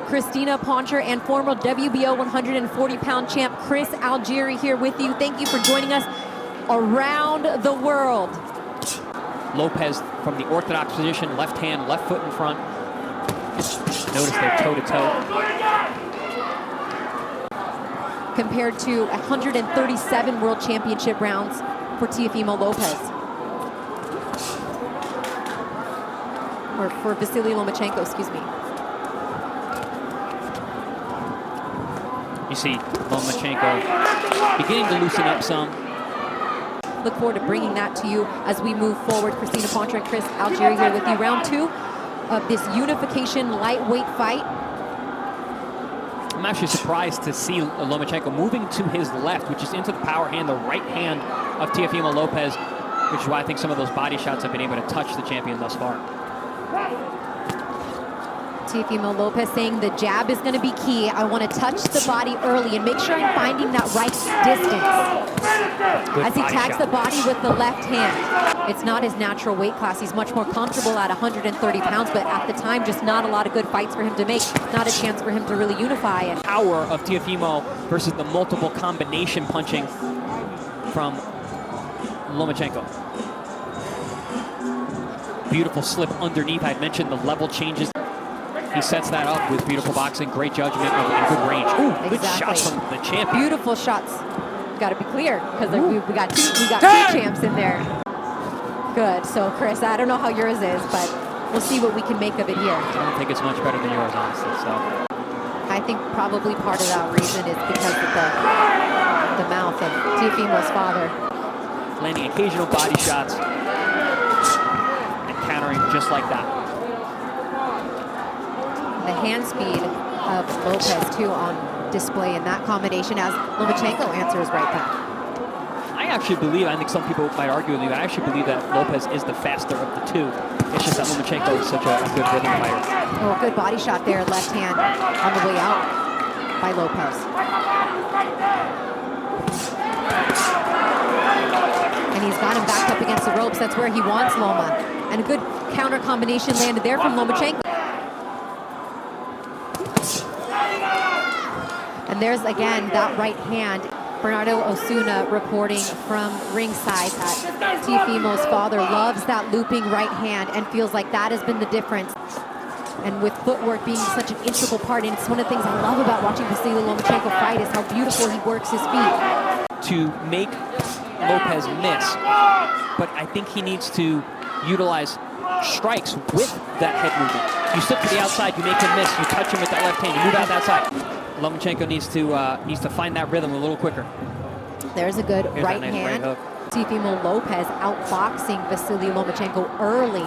Christina Poncher and former WBO 140-pound champ Chris Algieri here with you. Thank you for joining us around the world. Lopez from the orthodox position, left hand, left foot in front. Notice they're toe-to-toe. Compared to 137 World Championship rounds for Teofimo Lopez. Or for Vasiliy Lomachenko, excuse me. You see Lomachenko beginning to loosen up some. Look forward to bringing that to you as we move forward. Christina Poncher and Chris Algieri here with you. Round 2 of this unification lightweight fight. I'm actually surprised to see Lomachenko moving to his left, which is into the power hand, the right hand of Teofimo Lopez, which is why I think some of those body shots have been able to touch the champion thus far. Teofimo Lopez saying the jab is going to be key. I want to touch the body early and make sure I'm finding that right distance. Good as he tags shot. the body with the left hand. It's not his natural weight class. He's much more comfortable at 130 pounds, but at the time, just not a lot of good fights for him to make. Not a chance for him to really unify it. Power of Teofimo versus the multiple combination punching from Lomachenko. Beautiful slip underneath. I mentioned the level changes. He sets that up with beautiful boxing, great judgment, and good range. Ooh, good shots from the champion. Beautiful shots. Got to be clear, because we got two champs in there. Good. So, Chris, I don't know how yours is, but we'll see what we can make of it here. I don't think it's much better than yours, honestly. So, I think probably part of that reason is because of the mouth of Teofimo's father. Landing occasional body shots and countering just like that. The hand speed of Lopez, too, on display in that combination as Lomachenko answers right back. I actually believe, I think some people might argue with you, I actually believe that Lopez is the faster of the two. It's just that Lomachenko is such a good rhythm fighter. Oh, a good body shot there, left hand on the way out by Lopez. And he's got him back up against the ropes. That's where he wants Loma. And a good counter combination landed there from Lomachenko. And there's, again, that right hand. Bernardo Osuna reporting from ringside that Teofimo's father loves that looping right hand and feels like that has been the difference. And with footwork being such an integral part, and it's one of the things I love about watching Vasiliy Lomachenko fight is how beautiful he works his feet. To make Lopez miss, but I think he needs to utilize strikes with that head movement. You slip to the outside, you make him miss, you touch him with that left hand, you move out that side. Lomachenko needs to find that rhythm a little quicker. There's a good right hand. Right Teofimo Lopez outboxing Vasiliy Lomachenko early.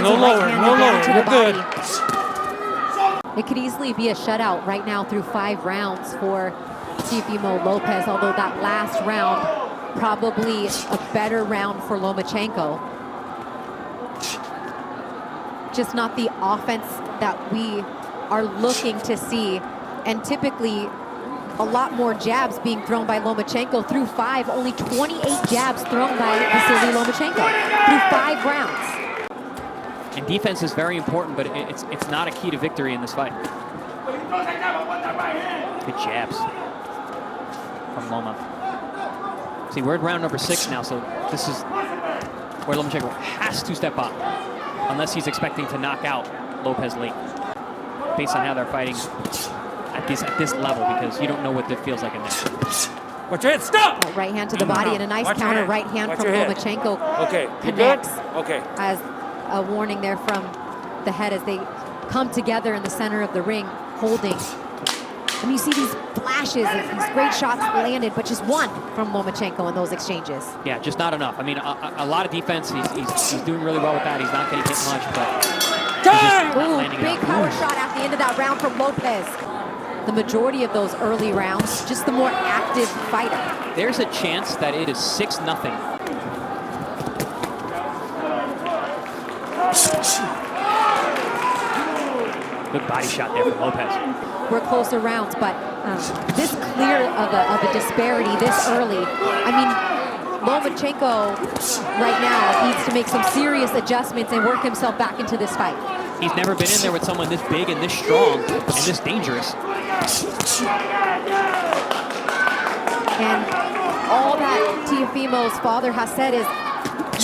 No lower, no lower, to the good. It could easily be a shutout right now through 5 rounds for Teofimo Lopez, although that last round probably a better round for Lomachenko. Just not the offense that we are looking to see, and typically a lot more jabs being thrown by Lomachenko through 5. Only 28 jabs thrown by Vasiliy Lomachenko through 5 rounds. And defense is very important, but it's not a key to victory in this fight. Good jabs from Loma. See, we're at round number 6 now, so this is where Lomachenko has to step up, unless he's expecting to knock out Lopez late, based on how they're fighting at this level, because you don't know what it feels like in there. Watch your head, stop! Right hand to the body and a nice counter right hand from Lomachenko. Okay, connects. Okay. As a warning there from the head as they come together in the center of the ring, holding. And you see these flashes of these great shots landed, but just one from Lomachenko in those exchanges. Yeah, just not enough. I mean, a lot of defense. He's doing really well with that. He's not getting hit much, but ooh, big power shot at the end of that round from Lopez. The majority of those early rounds, just the more active fighter. There's a chance that it is 6-0. Good body shot there from Lopez. We're closer rounds, but this clear of a disparity this early. I mean, Lomachenko right now needs to make some serious adjustments and work himself back into this fight. He's never been in there with someone this big and this strong and this dangerous. And all that Teofimo's father has said is,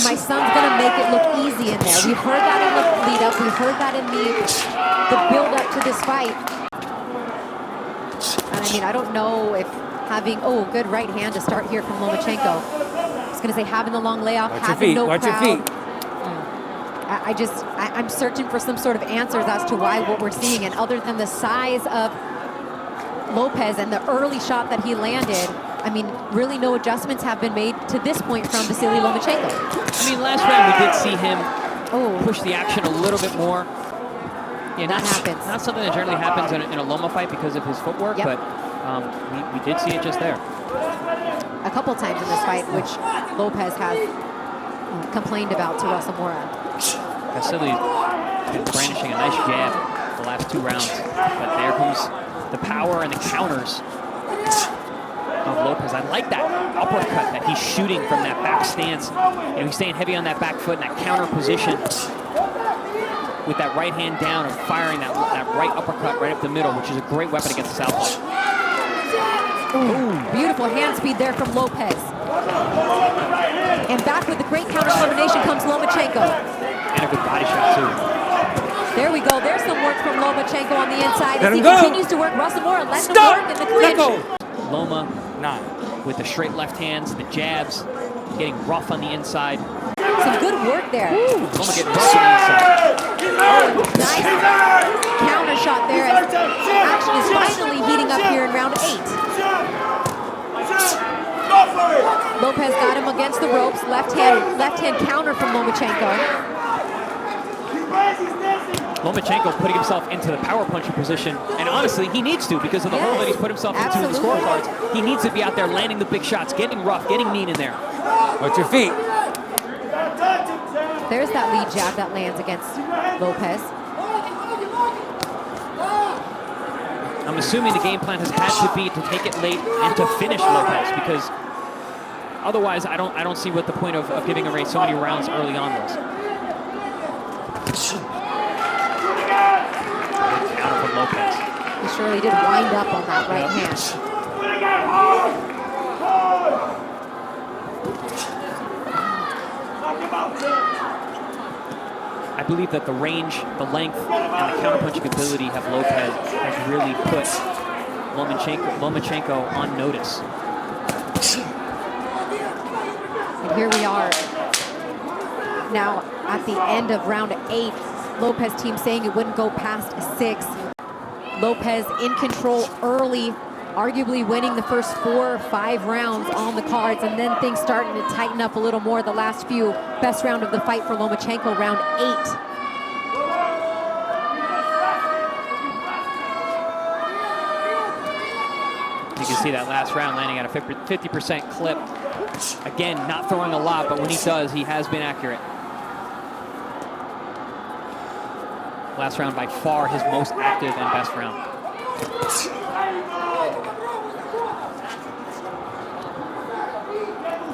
my son's gonna make it look easy in there. We've heard that in the lead up. We've heard that in the build up to this fight. And I mean, I don't know if having, good right hand to start here from Lomachenko. I was gonna say having the long layoff, having no crowd. Watch your feet. I'm searching for some sort of answers as to why what we're seeing. And other than the size of Lopez and the early shot that he landed, I mean, really no adjustments have been made to this point from Vasiliy Lomachenko. I mean, last round we did see him push the action a little bit more. Yeah, that happens. Not something that generally happens in a Loma fight because of his footwork, but we did see it just there. A couple times in this fight, which Lopez has complained about to Mora. Vasily's been brandishing a nice jab the last 2 rounds, but there comes the power and the counters of Lopez. I like that uppercut that he's shooting from that back stance. You know, he's staying heavy on that back foot in that counter position with that right hand down and firing that right uppercut right up the middle, which is a great weapon against the southpaw. Beautiful hand speed there from Lopez. And back with the great counter combination comes Lomachenko. And a good body shot, too. There we go. There's some work from Lomachenko on the inside as he go. continues to work. Mora lets him work in the clinch. Loma with the straight left hands, the jabs, getting rough on the inside. Some good work there. Loma getting rough on the inside. Nice counter shot there as action is finally heating up here in round 8. Lopez got him against the ropes. Left hand counter from Lomachenko. Lomachenko putting himself into the power punching position, and honestly, he needs to because of the hole that he's put himself into in the scorecards. He needs to be out there landing the big shots, getting rough, getting mean in there. Watch your feet. There's that lead jab that lands against Lopez. I'm assuming the game plan has had to be to take it late and to finish Lopez, because otherwise I don't see what the point of giving away so many rounds early on was. Counter from Lopez. He surely did wind up on that right hand. I believe that the range, the length, and the counterpunching ability of Lopez has really put Lomachenko on notice. And here we are now at the end of round 8. Lopez team saying it wouldn't go past 6. Lopez in control early, arguably winning the first 4 or 5 rounds on the cards, and then things starting to tighten up a little more the last few. Best round of the fight for Lomachenko, round 8. You can see that last round landing at a 50% clip. Again, not throwing a lot, but when he does, he has been accurate. Last round by far his most active and best round.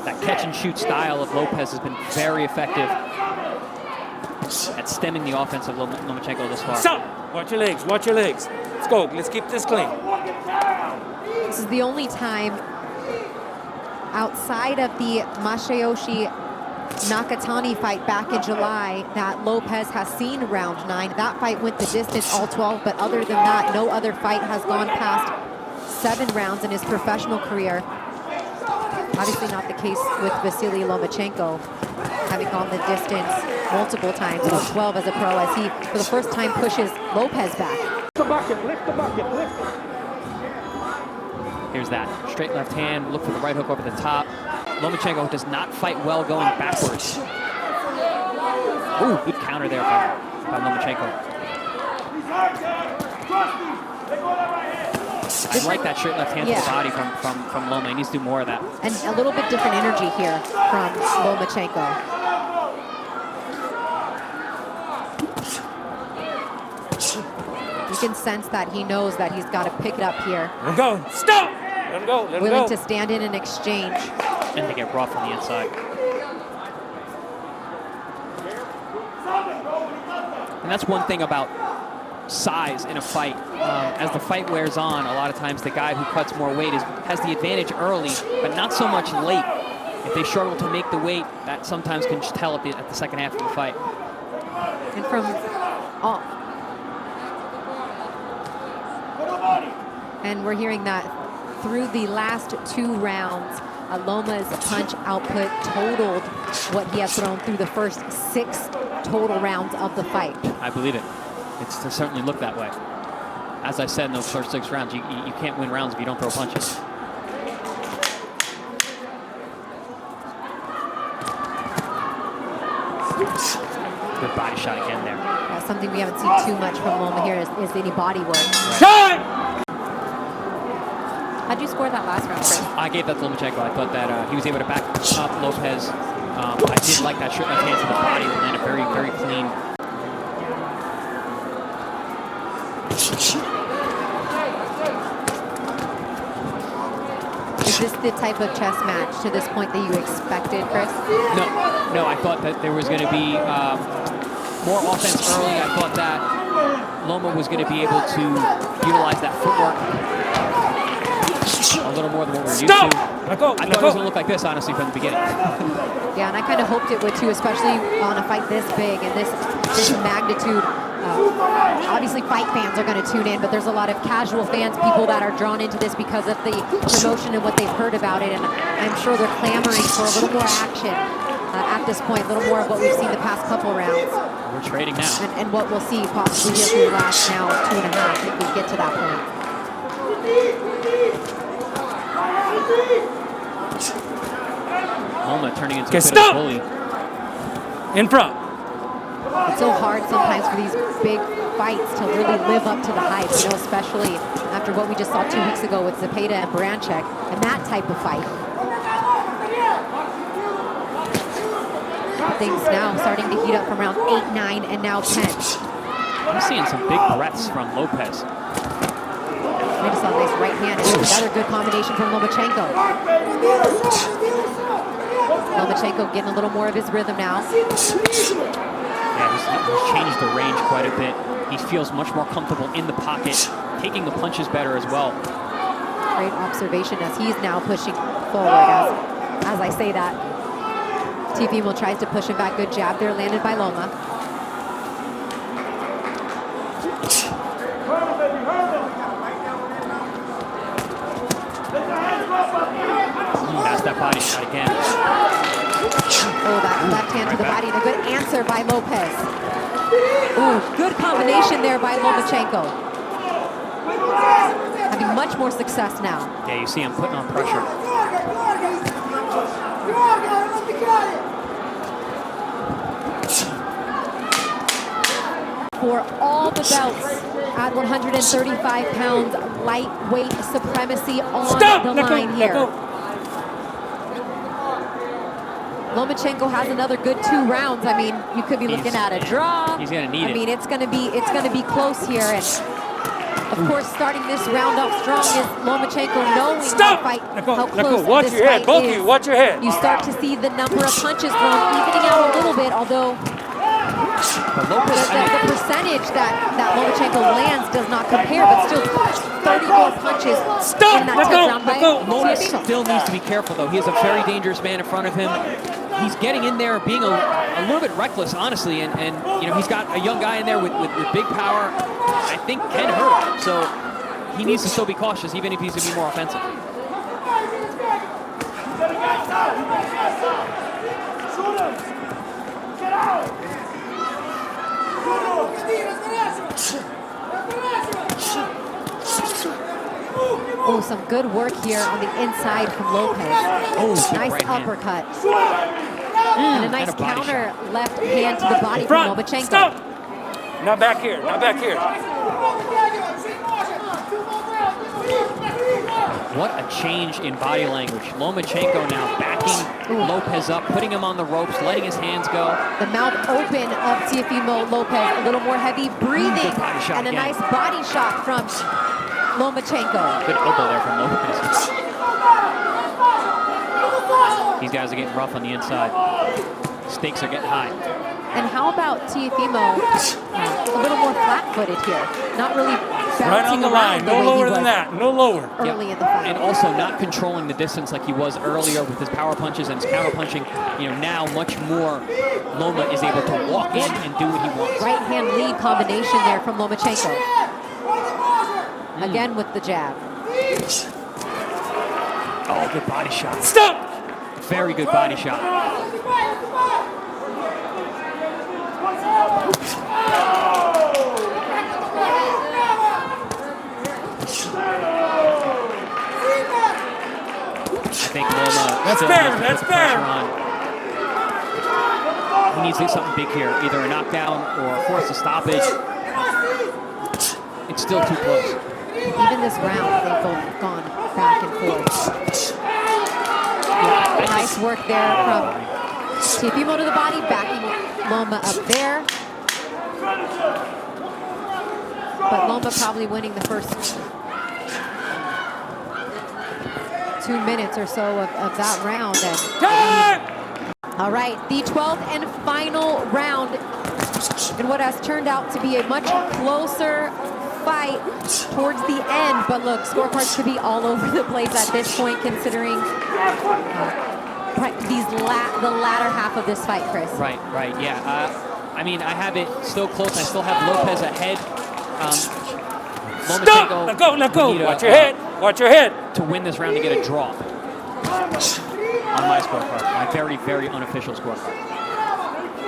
That catch and shoot style of Lopez has been very effective at stemming the offense of Lomachenko this far. Stop! Watch your legs, watch your legs. Let's go, let's keep this clean. This is the only time outside of the Masayoshi Nakatani fight back in July that Lopez has seen round 9. That fight went the distance, all 12, but other than that, no other fight has gone past 7 rounds in his professional career. Obviously not the case with Vasiliy Lomachenko, having gone the distance multiple times, all 12 as a pro, as he, for the first time, pushes Lopez back. Lift the bucket, lift the bucket, lift it. Here's that straight left hand, look for the right hook over the top. Lomachenko does not fight well going backwards. Ooh, good counter there by Lomachenko. I like that straight left hand to the body from Loma. He needs to do more of that. And a little bit different energy here from Lomachenko. You can sense that he knows that he's got to pick it up here. Let him go. Stop! Let him go. Let him Willing go. to stand in and exchange. and to get rough on the inside. And that's one thing about size in a fight. As the fight wears on, a lot of times the guy who cuts more weight has the advantage early, but not so much late. If they struggle to make the weight, that sometimes can tell at the second half of the fight. And from all, and we're hearing that through the last 2 rounds, Loma's punch output totaled what he has thrown through the first 6 total rounds of the fight. I believe it. It certainly looked that way. As I said in those first 6 rounds, you can't win rounds if you don't throw punches. Good body shot again there. That's something we haven't seen too much from Loma here is any body work. Right. How'd you score that last round, Chris? I gave that to Lomachenko. I thought that he was able to back up Lopez. I did like that shot left hand to the body that landed very, very clean. Is this the type of chess match to this point that you expected, Chris? No, I thought that there was going to be more offense early. I thought that Loma was going to be able to utilize that footwork a little more than what we're used to. I thought it was going to look like this, honestly, from the beginning. Yeah, and I kind of hoped it would too, especially on a fight this big and this magnitude. Obviously, fight fans are going to tune in, but there's a lot of casual fans, people that are drawn into this because of the promotion and what they've heard about it, and I'm sure they're clamoring for a little more action at this point, a little more of what we've seen the past couple rounds. We're trading now. And what we'll see possibly here through the last now 2.5 if we get to that point. Loma turning into a bit of a bully. In front. It's so hard sometimes for these big fights to really live up to the hype, you know, especially after what we just saw 2 weeks ago with Zepeda and Baranchek and that type of fight. Things now starting to heat up from round 8, 9, and now 10. I'm seeing some big breaths from Lopez. We just saw a nice right hand. Another good combination from Lomachenko. Lomachenko getting a little more of his rhythm now. Yeah, he's changed the range quite a bit. He feels much more comfortable in the pocket, taking the punches better as well. Great observation as he's now pushing forward. As I say that, Teofimo tries to push him back. Good jab there, landed by Loma. That's that body shot again. Oh, that left hand to the body and a good answer by Lopez. Oh, good combination there by Lomachenko. Having much more success now. Yeah, you see him putting on pressure. For all the belts at 135 pounds, lightweight supremacy on the line here. Lomachenko has another good 2 rounds. I mean, you could be looking at a draw. He's gonna need it. I mean, it's gonna be close here. And of course, starting this round off strong is Lomachenko knowing how close watch this your head, fight both of is. you, watch your head. You start to see the number of punches thrown evening out a little bit, although the percentage that Lomachenko lands does not compare, but still 34 punches in that 10th round by Loma Teofimo. still needs to be careful, though. He has a very dangerous man in front of him. He's getting in there, being a little bit reckless, honestly, and you know, he's got a young guy in there with big power. I think can hurt him, so he needs to still be cautious, even if he's going to be more offensive. Oh, some good work here on the inside from Lopez. Oh, nice right uppercut. And a nice and a body counter shot. left hand to the body from Lomachenko. Stop. Not back here, not back here. What a change in body language. Lomachenko now backing Lopez up, putting him on the ropes, letting his hands go. The mouth open of Teofimo Lopez, a little more heavy breathing, Body shot and a again. nice body shot from Lomachenko. Good elbow there from Lopez. These guys are getting rough on the inside. Stakes are getting high. And how about Teofimo a little more flat-footed here? Not really bouncing Right on the line. No lower than that. No lower. Early in the fight. And also not controlling the distance like he was earlier with his power punches and his counter punching. You know, now much more Loma is able to walk in and do what he wants. Right hand lead combination there from Lomachenko. Again with the jab. Oh, good body shot. Stop! Very good body shot. I think Loma That's still fair, needs to that's put pressure fair. on. He needs to do something big here, either a knockdown or force a stoppage. It's still too close. Even this round, they've both gone back and forth. Nice work there from Teofimo to the body, backing Loma up there. But Loma probably winning the first 2 minutes or so of that round. All right, the 12th and final round in what has turned out to be a much closer fight towards the end. But look, scorecards could be all over the place at this point, considering the latter half of this fight, Chris. Right, yeah. I mean, I have it still close. I still have Lopez ahead. Stop! Let go. Watch your head. Watch your head. To win this round to get a draw on my scorecard, my very, very unofficial scorecard.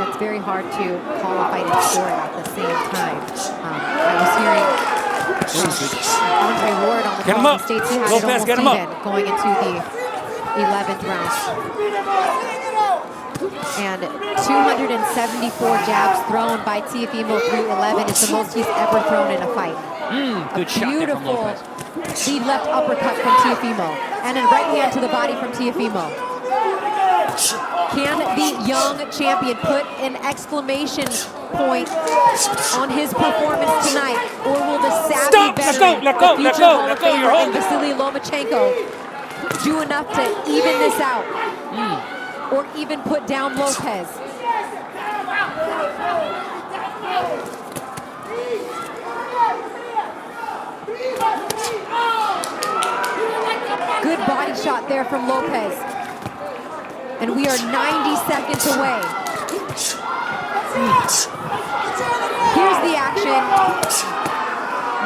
It's very hard to call a fight and score it at the same time. I was hearing Andre Ward on the call. He states he had Lopez, it almost get him even up. going into the 11th round. And 274 jabs thrown by Teofimo through 11 is the most he's ever thrown in a fight. Good shot there from Lopez. Lead left uppercut from Teofimo. And a right hand to the body from Teofimo. Can the young champion put an exclamation point on his performance tonight? Or will the savvy veteran, Let go. and Vasiliy Lomachenko do enough to even this out? Or even put down Lopez? Good body shot there from Lopez. And we are 90 seconds away. Here's the action.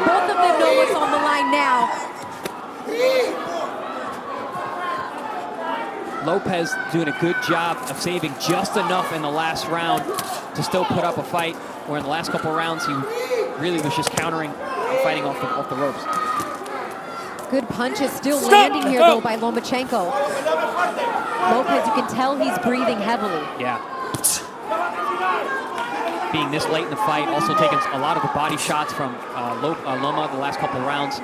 Both of them know what's on the line now. Lopez doing a good job of saving just enough in the last round to still put up a fight, where in the last couple of rounds he really was just countering and fighting off the ropes. Good punches still landing here, though, by Lomachenko. Lopez, you can tell he's breathing heavily. Yeah. Being this late in the fight, also taking a lot of the body shots from Loma the last couple of rounds.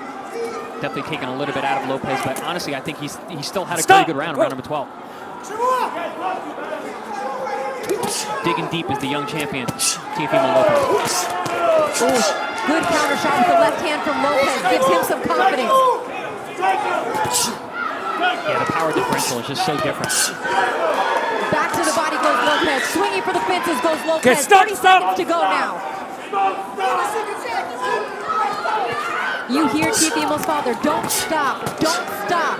Definitely taking a little bit out of Lopez, but honestly, I think he still had a very good round number 12. Digging deep is the young champion, Teofimo Lopez. Ooh, good counter shot with the left hand from Lopez. Gives him some confidence. Yeah, the power differential is just so different. Back to the body goes Lopez. Swinging for the fences goes Lopez. Okay, stop, 30 seconds to go now. You hear Teofimo's father, don't stop, don't stop.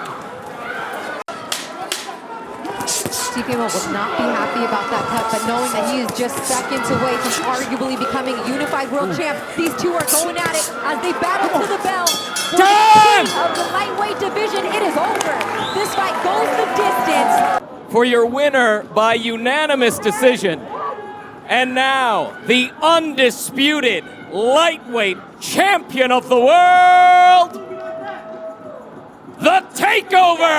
Teofimo will not be happy about that cut, but knowing that he is just seconds away from arguably becoming a unified world champ, these two are going at it as they battle to the bell. For the king of the lightweight division, it is over. This fight goes the distance. For your winner by unanimous decision. And now, the undisputed lightweight champion of the world, the Takeover!